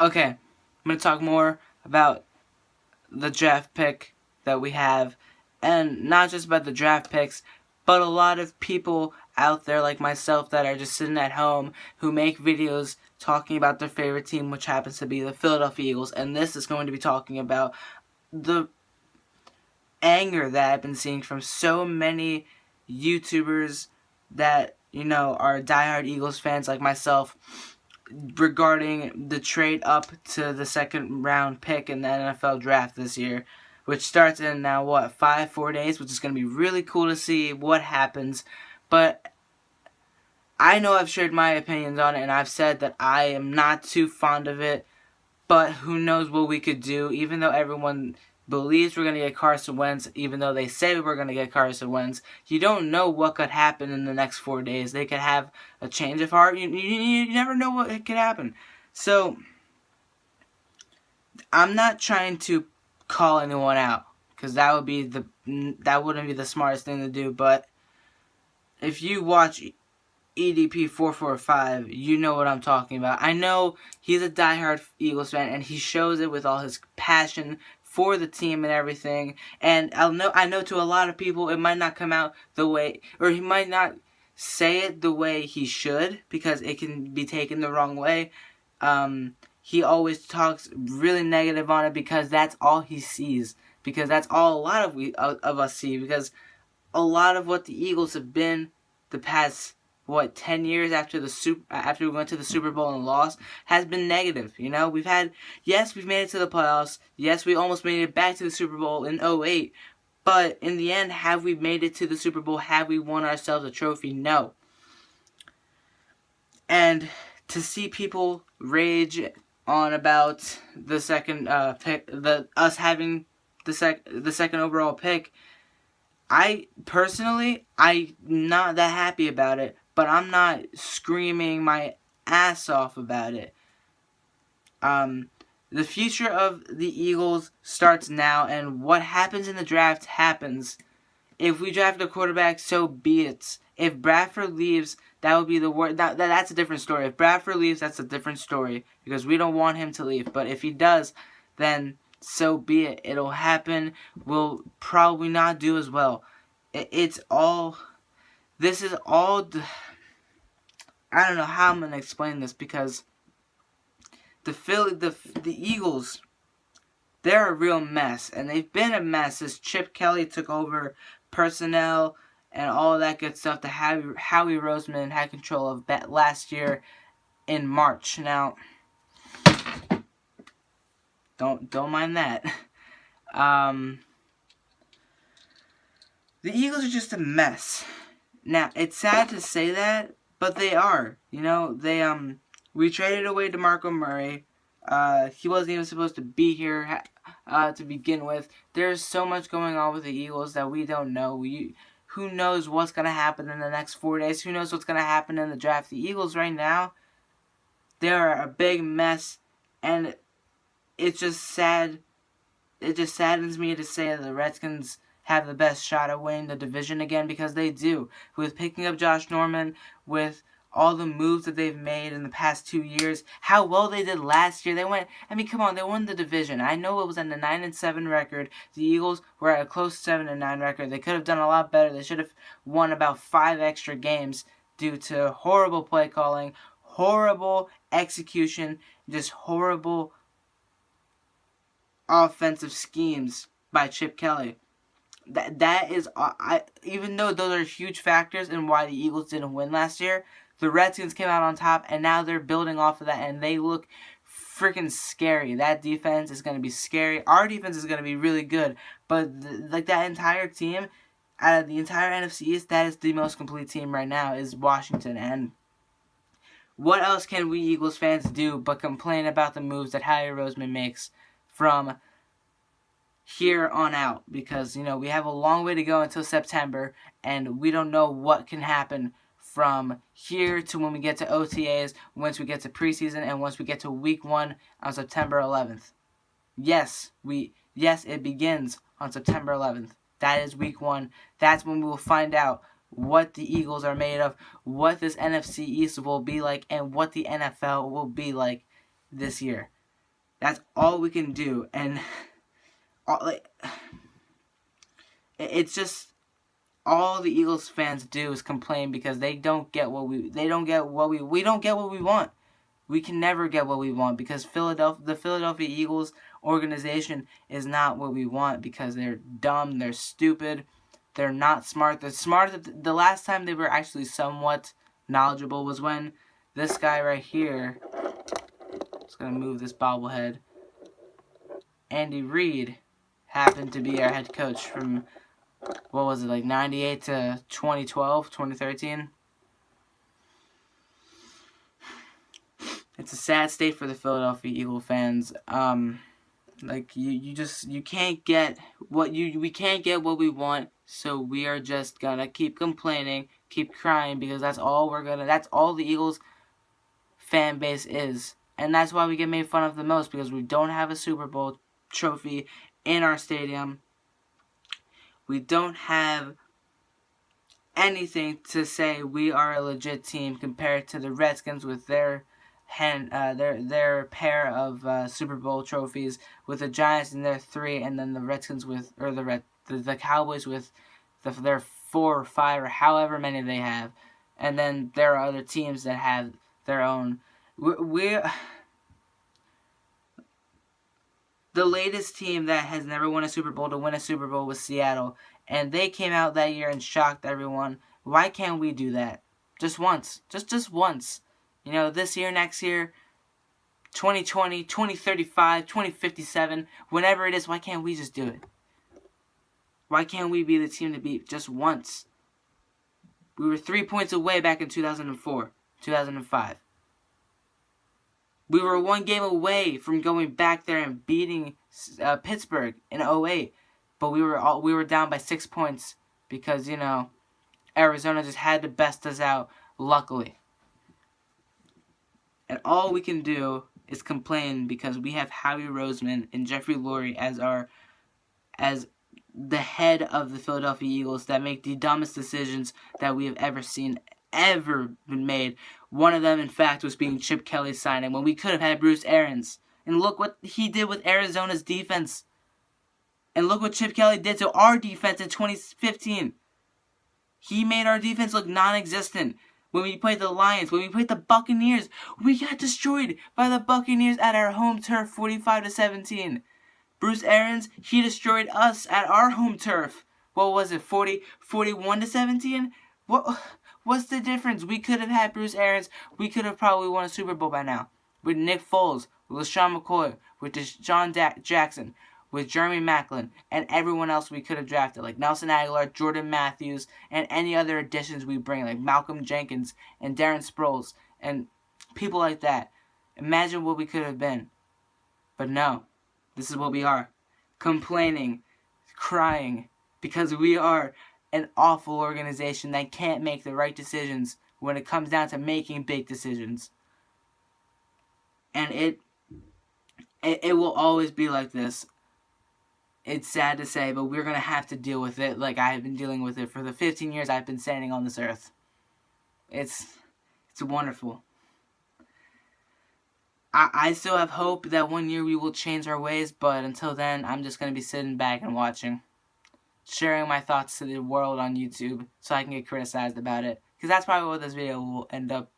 Okay, I'm going to talk more about the draft pick that we have, and not just about the draft picks, but a lot of people out there like myself that are just sitting at home who make videos talking about their favorite team, which happens to be the Philadelphia Eagles, and this is going to be talking about the anger that I've been seeing from so many YouTubers that, are diehard Eagles fans like myself regarding the trade up to the second round pick in the NFL draft this year, which starts in now, 4 days, which is going to be really cool to see what happens. But I know I've shared my opinions on it, and I've said that I am not too fond of it, but who knows what we could do, even though everyone believes we're going to get Carson Wentz, even though they say we're going to get Carson Wentz. You don't know what could happen in the next 4 days. They could have a change of heart. You never know what could happen. So, I'm not trying to call anyone out, because that wouldn't be the smartest thing to do, but if you watch EDP445, you know what I'm talking about. I know he's a diehard Eagles fan, and he shows it with all his passion for the team and everything. And I know to a lot of people it might not come out the way, or he might not say it the way he should, because it can be taken the wrong way. He always talks really negative on it because that's all he sees. Because that's all a lot of us see. Because a lot of what the Eagles have been the past 10 years after we went to the Super Bowl and lost has been negative. We've made it to the playoffs. Yes, we almost made it back to the Super Bowl in 2008. But in the end, have we made it to the Super Bowl? Have we won ourselves a trophy? No. And to see people rage on about the second pick, us having the second overall pick, I'm not that happy about it, but I'm not screaming my ass off about it. The future of the Eagles starts now, and what happens in the draft happens. If we draft a quarterback, so be it. If Bradford leaves, that would be the worst. That's a different story. If Bradford leaves, that's a different story, because we don't want him to leave. But if he does, then so be it. It'll happen. We'll probably not do as well. This is all. I don't know how I'm going to explain this, because the Eagles, they're a real mess, and they've been a mess since Chip Kelly took over personnel and all that good stuff that Howie Roseman had control of last year in March. Now, don't mind that. The Eagles are just a mess. Now, it's sad to say that, but they are. We traded away DeMarco Murray. He wasn't even supposed to be here to begin with. There's so much going on with the Eagles that we don't know. Who knows what's going to happen in the next 4 days? Who knows what's going to happen in the draft? The Eagles right now, they're a big mess, and it's just sad. It just saddens me to say that the Redskins have the best shot at winning the division again, because they do. With picking up Josh Norman, with all the moves that they've made in the past 2 years, how well they did last year. They won the division. I know it was at a 9-7 record. The Eagles were at a close 7-9 record. They could have done a lot better. They should have won about 5 extra games due to horrible play calling, horrible execution, just horrible offensive schemes by Chip Kelly. That is, even though those are huge factors in why the Eagles didn't win last year, the Redskins came out on top, and now they're building off of that, and they look freaking scary. That defense is going to be scary. Our defense is going to be really good, but that entire team, out of the entire NFC East, that is the most complete team right now, is Washington. And what else can we Eagles fans do but complain about the moves that Howie Roseman makes from here on out? Because, we have a long way to go until September, and we don't know what can happen from here to when we get to OTAs, once we get to preseason, and once we get to week 1 on September 11th. Yes, it begins on September 11th. That is week 1. That's when we will find out what the Eagles are made of, what this NFC East will be like, and what the NFL will be like this year. That's all we can do, and it's just all the Eagles fans do is complain because they don't get what we don't get what we don't get what we want. We can never get what we want because the Philadelphia Eagles organization is not what we want because they're dumb, they're stupid, they're not smart. They're smart. The last time they were actually somewhat knowledgeable was when this guy right here, just gonna move this bobblehead, Andy Reid, happened to be our head coach from, what was it, like 98 to 2012, 2013? It's a sad state for the Philadelphia Eagle fans. Like you can't get what we can't get what we want, so we are just gonna keep complaining, keep crying, because that's all the Eagles fan base is. And that's why we get made fun of the most, because we don't have a Super Bowl trophy in our stadium. We don't have anything to say we are a legit team compared to the Redskins with their pair of Super Bowl trophies, with the Giants in their 3, and then the Redskins with, or the Cowboys with their 4 or 5 or however many they have, and then there are other teams that have their own. We're the latest team that has never won a Super Bowl to win a Super Bowl was Seattle, and they came out that year and shocked everyone. Why can't we do that? Just once. Just once. You know, this year, next year, 2020, 2035, 2057, whenever it is, why can't we just do it? Why can't we be the team to beat just once? We were 3 points away back in 2004, 2005. We were 1 game away from going back there and beating Pittsburgh in 2008, but we were down by 6 points because, you know, Arizona just had to best us out, luckily. And all we can do is complain because we have Howie Roseman and Jeffrey Lurie as the head of the Philadelphia Eagles that make the dumbest decisions that we have ever been made. One of them, in fact, was being Chip Kelly's signing when we could have had Bruce Arians. And look what he did with Arizona's defense. And look what Chip Kelly did to our defense in 2015. He made our defense look non-existent. When we played the Lions, when we played the Buccaneers, we got destroyed by the Buccaneers at our home turf, 45-17. Bruce Arians, he destroyed us at our home turf. What was it, 41-17? What's the difference? We could have had Bruce Arians. We could have probably won a Super Bowl by now. With Nick Foles, with LaShawn McCoy, with DeSean Jackson, with Jeremy Maclin, and everyone else we could have drafted, like Nelson Aguilar, Jordan Matthews, and any other additions we bring, like Malcolm Jenkins and Darren Sproles, and people like that. Imagine what we could have been. But no, this is what we are. Complaining, crying, because we are an awful organization that can't make the right decisions when it comes down to making big decisions. And it will always be like this. It's sad to say, but we're going to have to deal with it like I have been dealing with it for the 15 years I've been standing on this earth. It's wonderful. I still have hope that one year we will change our ways, but until then, I'm just going to be sitting back and watching. Sharing my thoughts to the world on YouTube so I can get criticized about it. Because that's probably what this video will end up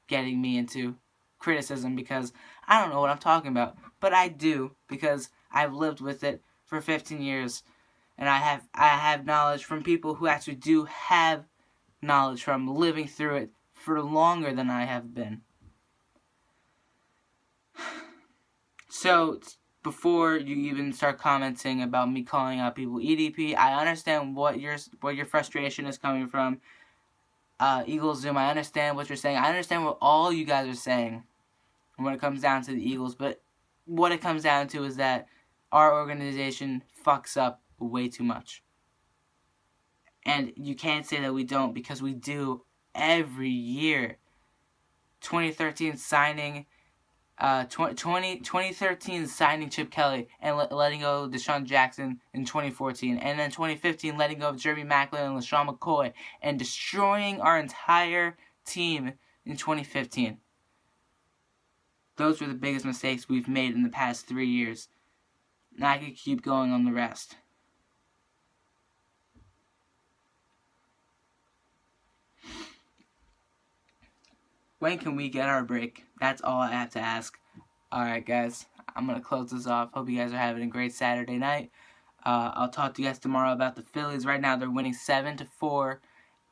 getting me into. Criticism, because I don't know what I'm talking about. But I do, because I've lived with it for 15 years. And I have knowledge from people who actually do have knowledge from living through it for longer than I have been. So, before you even start commenting about me calling out people EDP, I understand what your frustration is coming from. Eagles Zoom, I understand what you're saying. I understand what all you guys are saying when it comes down to the Eagles, but what it comes down to is that our organization fucks up way too much. And you can't say that we don't, because we do every year. 2013 signing 2013 signing Chip Kelly and letting go of DeSean Jackson in 2014. And then 2015 letting go of Jeremy Maclin and LaShawn McCoy and destroying our entire team in 2015. Those were the biggest mistakes we've made in the past 3 years. And I could keep going on the rest. When can we get our break? That's all I have to ask. Alright, guys. I'm going to close this off. Hope you guys are having a great Saturday night. I'll talk to you guys tomorrow about the Phillies. Right now, they're winning 7-4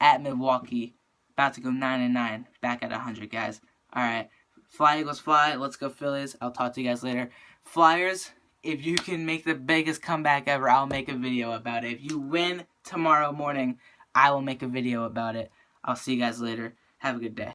at Milwaukee. About to go 9-9. Back at 100, guys. Alright. Fly, Eagles, fly. Let's go, Phillies. I'll talk to you guys later. Flyers, if you can make the biggest comeback ever, I'll make a video about it. If you win tomorrow morning, I will make a video about it. I'll see you guys later. Have a good day.